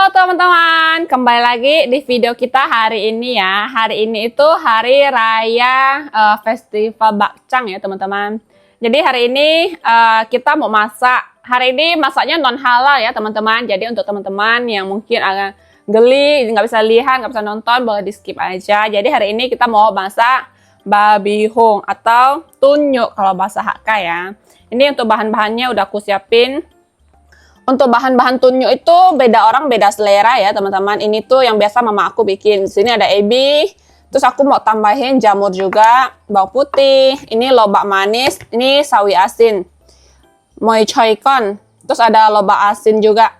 teman-teman, kembali lagi di video kita hari ini ya. Hari ini itu hari raya festival bakcang ya teman-teman. Jadi hari ini kita mau masak. Hari ini masaknya non halal ya teman-teman. Jadi untuk teman-teman yang mungkin agak geli, nggak bisa lihat, nggak bisa nonton, boleh di skip aja. Jadi hari ini kita mau masak babi hong atau tunyuk kalau bahasa Hakka ya. Ini untuk bahan-bahannya udah aku siapin. Untuk bahan-bahan tunyuk itu beda orang beda selera ya teman-teman. Ini tuh yang biasa mama aku bikin. Di sini ada ebi. Terus aku mau tambahin jamur juga, bawang putih. Ini lobak manis. Ini sawi asin. Moi choy kon. Terus ada lobak asin juga.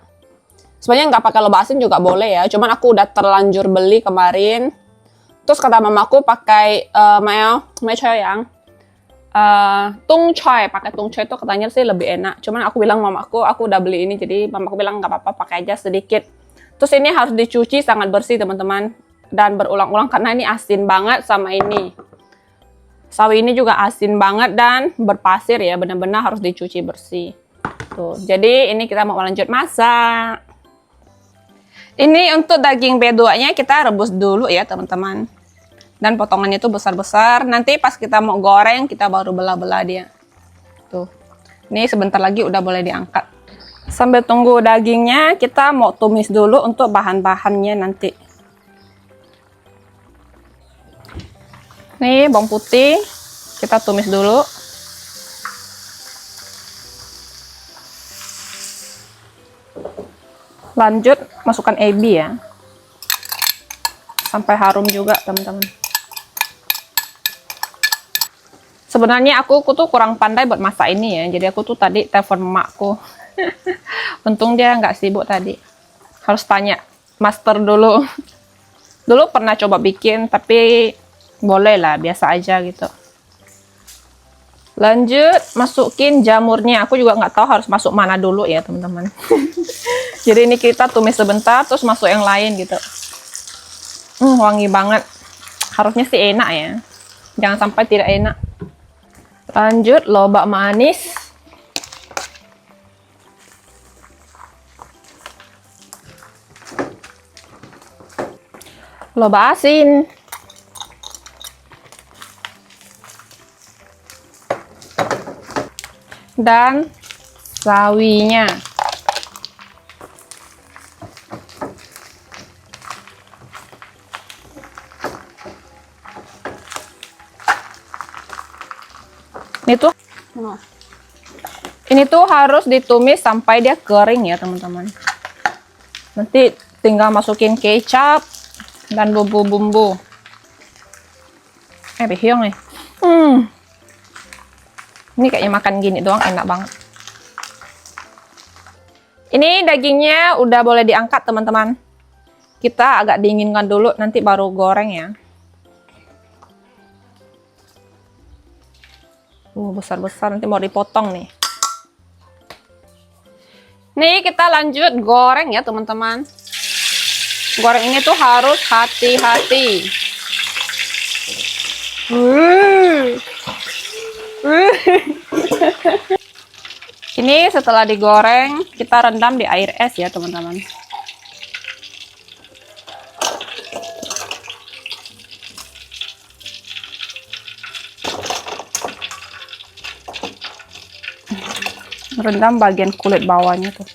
Sebenarnya nggak pakai lobak asin juga boleh ya. Cuman aku udah terlanjur beli kemarin. Terus kata mamaku pakai moi choy yang tung choy, pakai tung choy itu katanya sih lebih enak. Cuman aku bilang mamaku, aku udah beli ini, jadi mamaku bilang nggak apa-apa, pakai aja sedikit. Terus ini harus dicuci sangat bersih teman-teman, dan berulang-ulang karena ini asin banget sama ini. Sawi ini juga asin banget dan berpasir ya, benar-benar harus dicuci bersih. Tuh, jadi ini kita mau lanjut masak. Ini untuk daging B2-nya kita rebus dulu ya teman-teman. Dan potongannya itu besar-besar. Nanti pas kita mau goreng, kita baru belah-belah dia. Tuh. Ini sebentar lagi udah boleh diangkat. Sambil tunggu dagingnya, kita mau tumis dulu untuk bahan-bahannya nanti. Nih, bawang putih. Kita tumis dulu. Lanjut, masukkan ebi ya. Sampai harum juga, teman-teman. Sebenarnya aku tuh kurang pandai buat masak ini ya. Jadi aku tuh tadi telepon emakku. Untung dia nggak sibuk tadi. Harus tanya master dulu. Dulu pernah coba bikin, tapi boleh lah, biasa aja gitu. Lanjut, masukin jamurnya. Aku juga nggak tahu harus masuk mana dulu ya, teman-teman. Jadi ini kita tumis sebentar, terus masuk yang lain gitu. Wangi banget. Harusnya sih enak ya. Jangan sampai tidak enak. Lanjut, lobak manis. Lobak asin. Dan sawinya. Ini tuh harus ditumis sampai dia kering ya teman-teman. Nanti tinggal masukin kecap dan bumbu-bumbu. Bihyong nih. Ini kayaknya makan gini doang enak banget. Ini dagingnya udah boleh diangkat teman-teman. Kita agak dinginkan dulu, nanti baru goreng ya. Besar-besar, nanti mau dipotong nih. Nih kita lanjut goreng ya teman-teman. Goreng ini tuh harus hati-hati. Ini setelah digoreng, kita rendam di air es ya teman-teman. Rendam bagian kulit bawahnya tuh.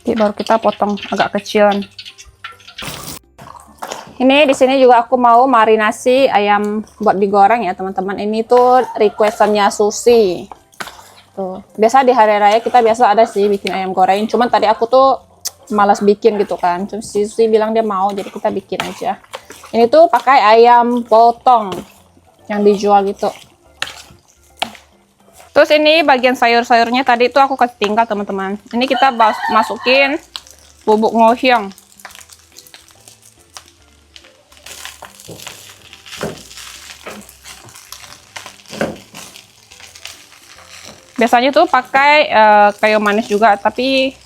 Jadi baru kita potong agak kecilan. Ini di sini juga aku mau marinasi ayam buat digoreng ya teman-teman. Ini tuh requestannya Susi. Tuh, biasa di hari raya kita biasa ada sih bikin ayam goreng. Cuman tadi aku tuh malas bikin gitu kan. Terus Susi bilang dia mau, jadi kita bikin aja. Ini tuh pakai ayam potong yang dijual gitu. Terus ini bagian sayur-sayurnya tadi tuh aku kasih tinggal teman-teman. Ini kita masukin bubuk ngohyong. Biasanya tuh pakai kayu manis juga, tapi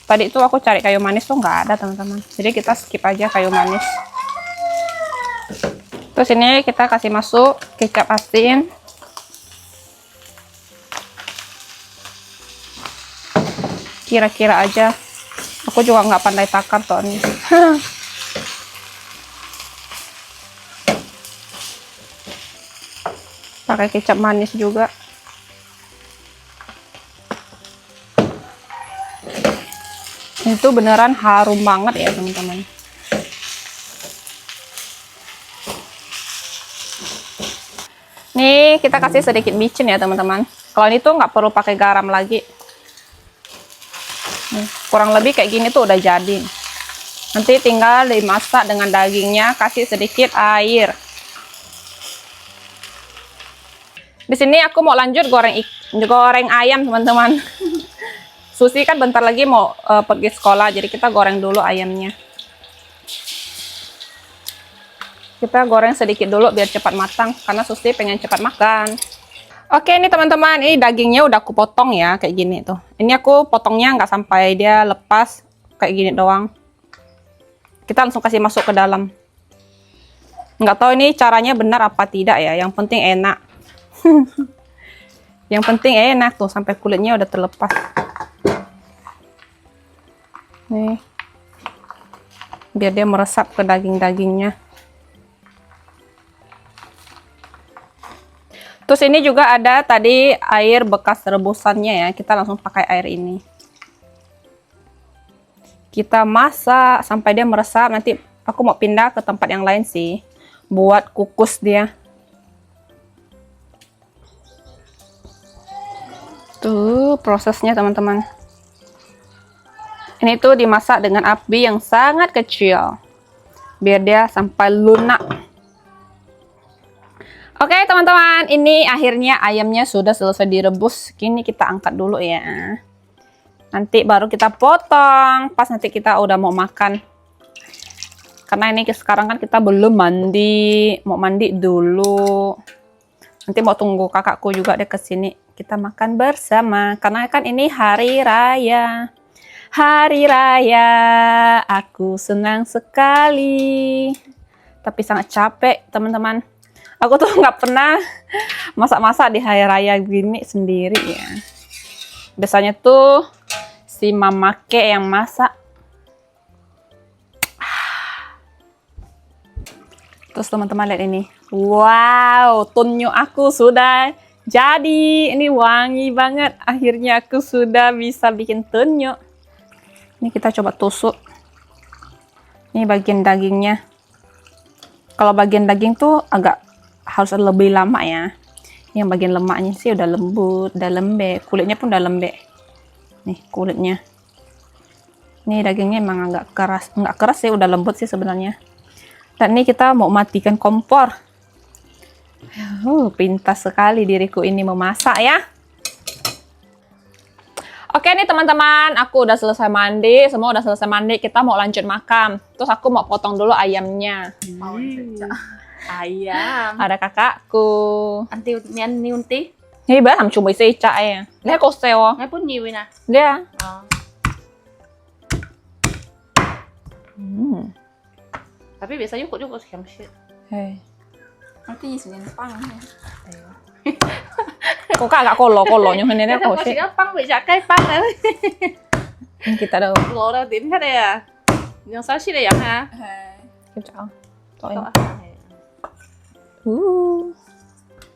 tadi tuh aku cari kayu manis tuh nggak ada teman-teman. Jadi kita skip aja kayu manis. Terus ini kita kasih masuk kecap asin. kira-kira aja. Aku juga nggak pandai takar soalnya. Pakai kecap manis juga. Itu beneran harum banget ya teman-teman. Nih kita kasih sedikit micin ya teman-teman. Kalau ini tuh nggak perlu pakai garam lagi. Nih, kurang lebih kayak gini tuh udah jadi. Nanti tinggal dimasak dengan dagingnya, kasih sedikit air. Di sini aku mau lanjut goreng ayam teman-teman. Susi kan bentar lagi mau pergi sekolah, jadi kita goreng dulu ayamnya. Kita goreng sedikit dulu biar cepat matang, karena Susi pengen cepat makan. Oke ini teman-teman, ini dagingnya udah aku potong ya, kayak gini tuh. Ini aku potongnya nggak sampai dia lepas, kayak gini doang. Kita langsung kasih masuk ke dalam. Nggak tahu ini caranya benar apa tidak ya, yang penting enak. Yang penting enak tuh, sampai kulitnya udah terlepas. Nih, biar dia meresap ke daging-dagingnya. Terus ini juga ada tadi air bekas rebusannya ya, kita langsung pakai air ini. Kita masak sampai dia meresap, nanti aku mau pindah ke tempat yang lain sih, buat kukus dia. Tuh prosesnya teman-teman. Ini tuh dimasak dengan api yang sangat kecil, biar dia sampai lunak. Oke teman-teman, ini akhirnya ayamnya sudah selesai direbus. Kini kita angkat dulu ya. Nanti baru kita potong pas nanti kita udah mau makan. Karena ini sekarang kan kita belum mandi, mau mandi dulu. Nanti mau tunggu kakakku juga deh kesini. Kita makan bersama, karena kan ini hari raya. Hari raya, aku senang sekali. Tapi sangat capek teman-teman. Aku tuh nggak pernah masak-masak di hari raya gini sendiri ya. Biasanya tuh si mama ke yang masak. Terus teman-teman lihat ini. Wow, tunyu aku sudah jadi. Ini wangi banget. Akhirnya aku sudah bisa bikin tunyu. Ini kita coba tusuk. Ini bagian dagingnya. Kalau bagian daging tuh agak harus lebih lama ya. Yang bagian lemaknya sih udah lembut, udah lembek. Kulitnya pun udah lembek. Nih kulitnya. Ini dagingnya emang agak keras. Enggak keras sih, udah lembut sih sebenarnya. Dan ini kita mau matikan kompor. Pintas sekali diriku ini memasak ya. Oke nih teman-teman, aku udah selesai mandi, semua udah selesai mandi, kita mau lanjut makan. Terus aku mau potong dulu ayamnya. Ayam. Ada kakakku. Anti mian ni unti. Ini baham cuma isi cak ya. Lihat kok sewa. Ngay pun nyiwi na. Dia. Tapi biasanya kok juga siam shit. Hei. Nanti nyisiin pang. Kok agak kolo nyo ini nih kok sih. Pang bị dạ cây pang đấy. Kita đâu. Lỗ ra tính thế này à. Yang sao sih ya ha? Kecak.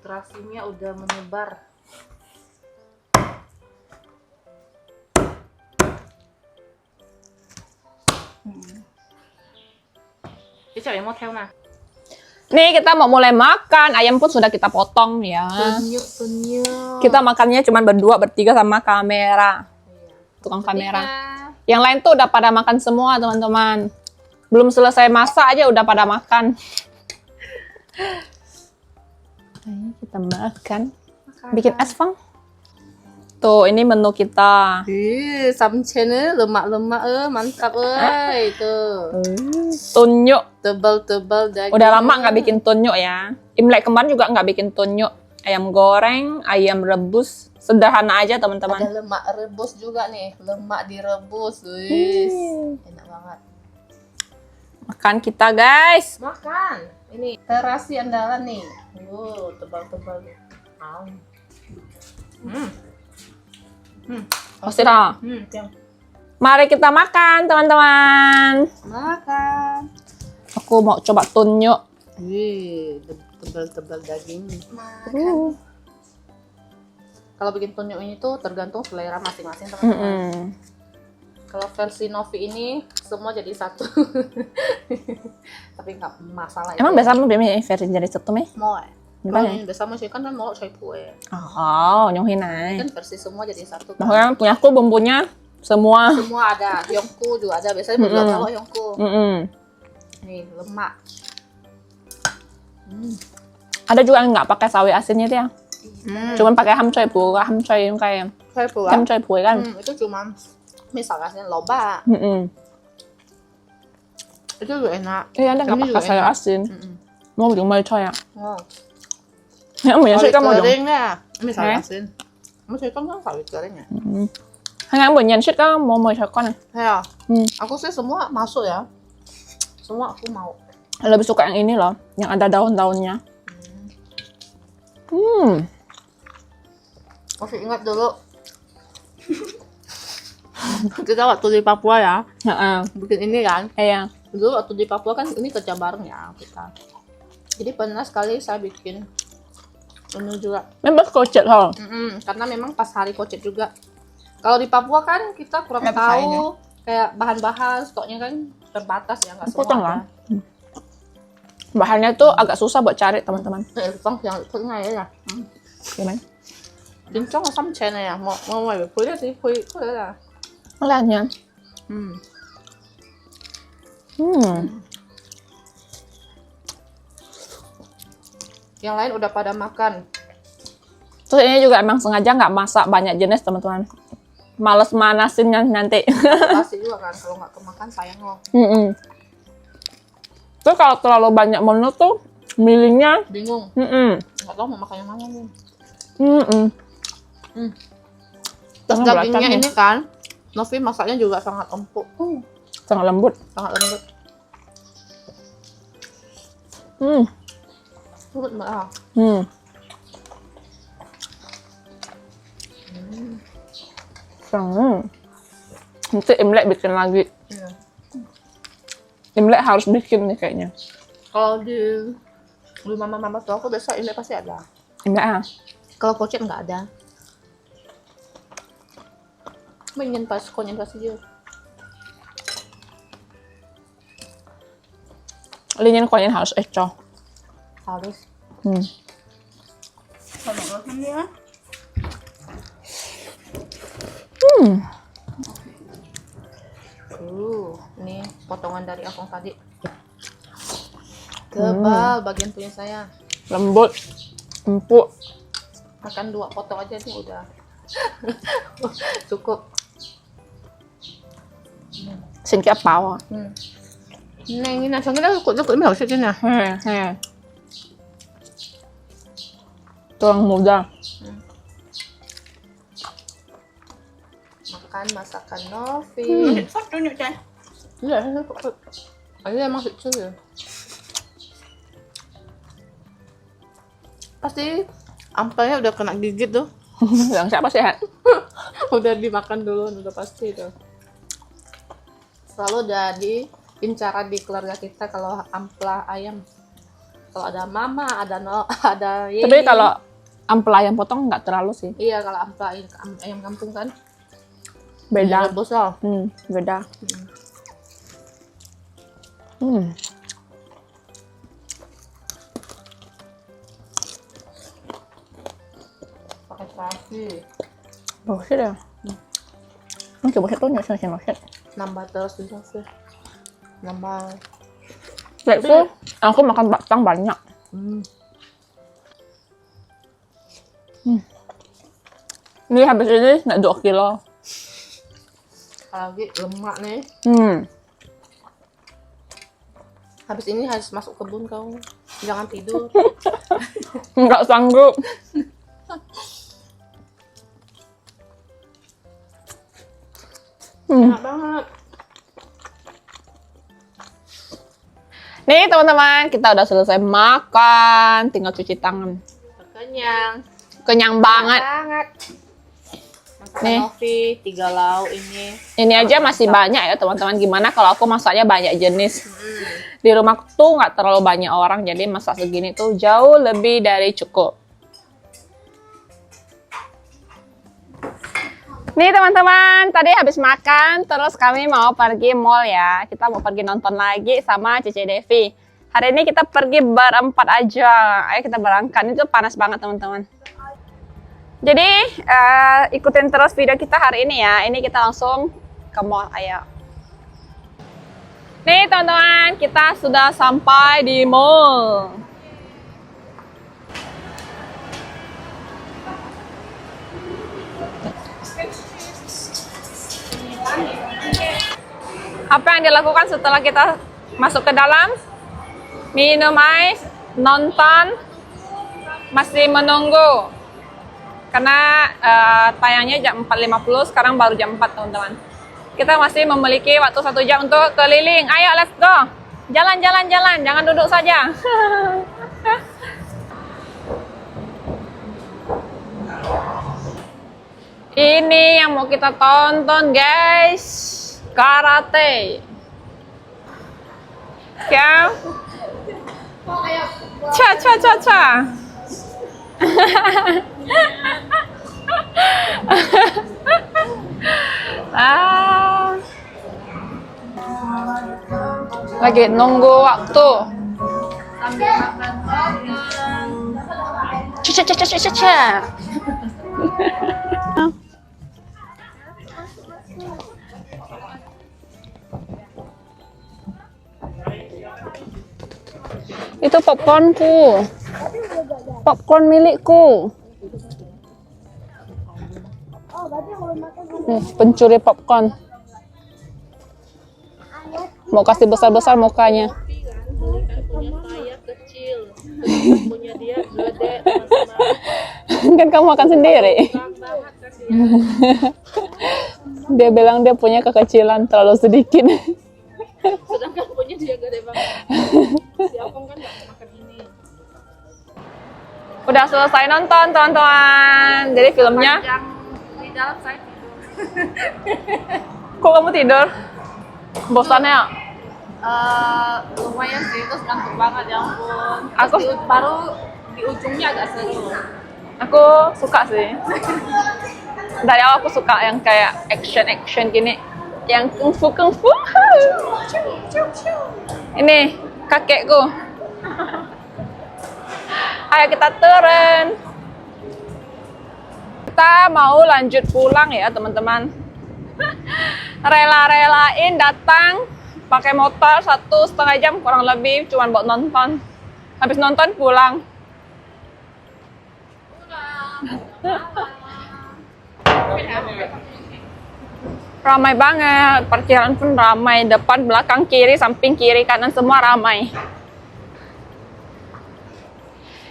Terasinya udah menyebar. Chị mau theo nào? Nih kita mau mulai makan, ayam pun sudah kita potong ya. Tunjuk. Kita makannya cuma berdua, bertiga sama kamera. Tukang kamera. Yang lain tuh udah pada makan semua teman-teman. Belum selesai masak aja udah pada makan. Ayo kita makan. Bikin es Fang. Tuh ini menu kita. Samchen lemak-lemak mantap itu. Tunjuk. Tebal-tebal daging. Udah lama nggak bikin tunjuk ya. Imlek kemarin juga nggak bikin tunjuk. Ayam goreng, ayam rebus, sederhana aja teman-teman. Ada lemak rebus juga nih, lemak direbus, guys. Enak banget. Makan kita guys. Makan. Ini terasi andalan nih. Tebal-tebal. Pasti dah. Yang Mari kita makan, teman-teman. Makan. Aku mau coba tunjuk. Wih, tebal-tebal daging. Uh. Kalau bikin tunyuk ini tuh tergantung selera masing-masing teman-teman. Mm-mm. Kalau versi Novi ini semua jadi satu. Tapi nggak masalah. Emang biasa mau bikin versi jadi satu nih? mau ya? Gimana? Kalau yang biasa masih kan mau coy kue. Oh, nyonghin aja. Kan versi semua jadi satu. Kan? Maksudnya punya aku bumbunya semua. Semua ada. Yongku juga ada. Biasanya berdua kalau Yongku. Nih lemak. Ada juga yang nggak pakai sawi asinnya itu ya. Cuman pakai ham choy pu, ham choy yang kayak Coy pula. ham choy pu kan. Itu cuma misalnya loba. Itu juga enak. Iya, ada nggak Ini pakai juga sawi enak. asin. Mau dùng mây choy à? Oh. Yang punya sih kan mau dùng. Kering ya. Ini sawi Hah? asin. Masih kan sawi kering ya. Hai ngang punya sih kan mau mây choy con này. Ya. Hmm. Aku sih semua masuk ya. Semua aku mau. Lebih suka yang ini loh, yang ada daun-daunnya. Masih ingat dulu. Kita waktu di Papua ya, Heeh. bikin ini kan. Iya. Dulu waktu di Papua kan ini kerja bareng ya kita. Jadi pernah sekali saya bikin ini juga. Memang kocet loh. Karena memang pas hari kocet juga. Kalau di Papua kan kita kurang Nggak tahu sayangnya. kayak bahan-bahan stoknya kan terbatas ya, nggak semua Potong ada. lah. Bahannya tuh agak susah buat cari teman-teman. Phong yang thứ này là Gimana? bên trong là xăm chè này à, mọi mọi người khui ra thì khui khui là Lihatnya. yang lain udah pada makan. Terus ini juga emang sengaja nggak masak banyak jenis teman-teman. Males manasinnya nanti. Pasti juga kan kalau nggak kemakan sayang loh. Terus kalau terlalu banyak menu tuh milihnya. Bingung nggak tahu mau makan yang mana nih. Terus Karena dagingnya beratnya. ini kan Novi masaknya juga sangat empuk, Sangat lembut. sangat lembut. Lembut banget. Nanti Imlek bikin lagi. Iya. Imlek harus bikin nih kayaknya. Kalau di mama tuh aku biasa ini pasti ada. Imlek ah. Kalau kocet nggak ada. Mình pas konyen pasti dia. Linyan konyen harus eco. Harus. Sama rasanya ya. Ini potongan dari akong tadi. Tebal bagian punya saya. Lembut, empuk. Makan 2 potong aja nih udah. Cukup. Xin cái bao à. Này như nào, cái đó cũng mới hảo chứ nè. Tulang muda. Makan masakan Novi. Sắp cho nhựa chai. Iya, ini emang kecil ya. Pasti ampelnya udah kena gigit tuh. Yang siapa sih? Udah dimakan dulu, udah pasti itu. Selalu jadi incaran di keluarga kita kalau ampela ayam. Kalau ada mama, ada ada Yeni. Tapi kalau ampel ayam potong nggak terlalu sih. Iya, kalau ampela ayam kampung kan Beda. rebus loh. Beda. Pakai terasi. Bauxit ya? Nó kiểu bauxit tốt nhỉ? Xin bauxit. Nambah terus di sini. Nambah. Vậy chứ, aku makan batang banyak. Ini habis ini naik 2 kilo. Lagi lemak nih. Habis ini harus masuk kebun kau. Jangan tidur. Nggak sanggup. Enak banget. Nih teman-teman, kita udah selesai makan. Tinggal cuci tangan. Kenyang. Kenyang banget. Banget. Nih. Novi 3 lauk ini. Ini aja masih banyak ya teman-teman. Gimana kalau aku masaknya banyak jenis? Di rumah tuh nggak terlalu banyak orang, jadi masak segini tuh jauh lebih dari cukup. Nih teman-teman, tadi habis makan, terus kami mau pergi mall ya. Kita mau pergi nonton lagi sama Cici Devi. Hari ini kita pergi berempat aja. Ayo kita berangkat. Itu panas banget teman-teman. Jadi ikutin terus video kita hari ini ya. Ini kita langsung ke mall. Ayo. Nih teman-teman, kita sudah sampai di mall. Apa yang dilakukan setelah kita masuk ke dalam? Minum ais, nonton, masih menunggu. Karena tayangnya jam 4.50, sekarang baru jam 4 teman-teman. Kita masih memiliki waktu 1 jam untuk keliling. Ayo let's go. Jalan-jalan, jangan duduk saja. Ini yang mau kita tonton guys. Karate. Ya. Cha. Lagi nunggu waktu. Sambil makan popcorn. Cha. Itu popcornku. Popcorn milikku. Pencuri popcorn. Mau kasih besar-besar mukanya. Punya saya kecil. Punya dia gede teman-teman. Kan kamu makan sendiri. Banget kasihan. Dia bilang dia punya kekecilan terlalu sedikit. Sedangkan punya dia gede banget. Si Opong kan nggak makan ini. Udah selesai nonton teman-teman. Jadi filmnya. Yang di dalam saya tidur. Kok kamu tidur? Bosannya? Lumayan sih, terus ngantuk banget ya ampun. Aku- Baru di ujungnya agak seru. Aku suka sih. Dari awal aku suka yang kayak action gini, yang kungfu. Ini kakekku. Ayo kita turun. Kita mau lanjut pulang ya teman-teman. Rela-relain datang pakai motor 1,5 jam kurang lebih cuman buat nonton. Habis nonton pulang. Ramai banget, parkiran pun ramai, depan, belakang, kiri, samping, kiri, kanan semua ramai.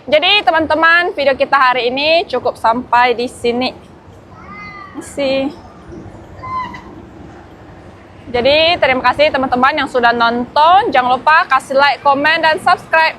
Jadi teman-teman, video kita hari ini cukup sampai di sini. Jadi terima kasih teman-teman yang sudah nonton. Jangan lupa kasih like, komen, dan subscribe.